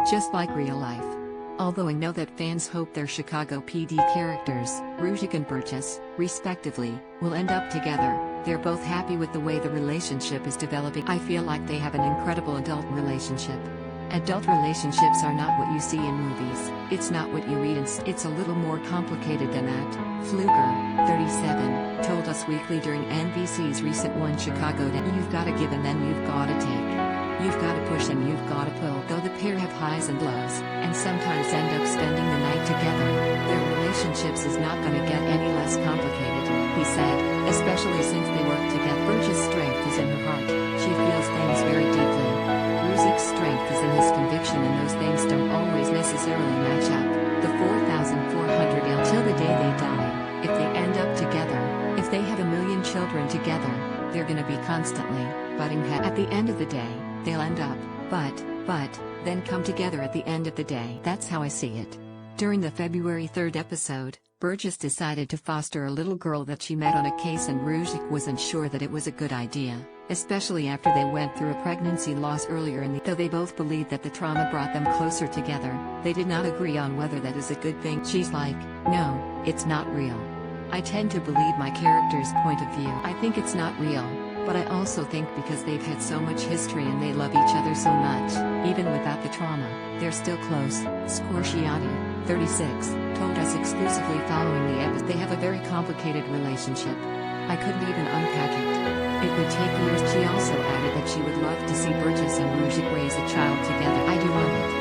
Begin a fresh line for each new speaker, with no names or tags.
just like real life. Although I know that fans hope their Chicago PD characters, Ruzek and Burgess, respectively, will end up together, they're both happy with the way the relationship is developing. I feel like they have an incredible adult relationship. Adult relationships are not what you see in movies, it's not what you read it's a little more complicated than that. Flueger, 37, told Us Weekly during NBC's recent One Chicago that you've gotta give and then you've gotta take. You've gotta push and you've gotta pull. Though the pair have highs and lows, and sometimes end up spending the night together, their relationships is not gonna get any less complicated, he said, especially since they work together. Burgess' strength is in her heart, she feels things very deeply. Ruzek's strength is in his conviction, and those things don't always necessarily match up. The 4,400 till the day they die, if they end up together, if they have a million children together, they're gonna be constantly butting heads. At the end of the day, they'll end up, but, then come together at the end of the day. That's how I see it. During the February 3rd episode, Burgess decided to foster a little girl that she met on a case, and Ruzek wasn't sure that it was a good idea, especially after they went through a pregnancy loss earlier in the. Though they both believed that the trauma brought them closer together, they did not agree on whether that is a good thing. She's like, no, it's not real. I tend to believe my character's point of view. I think it's not real. But I also think because they've had so much history and they love each other so much, even without the trauma, they're still close. Squerciati, 36, told Us exclusively following the episode. They have a very complicated relationship. I couldn't even unpack it. It would take years. She also added that she would love to see Burgess and Ruzek raise a child together. I do love it.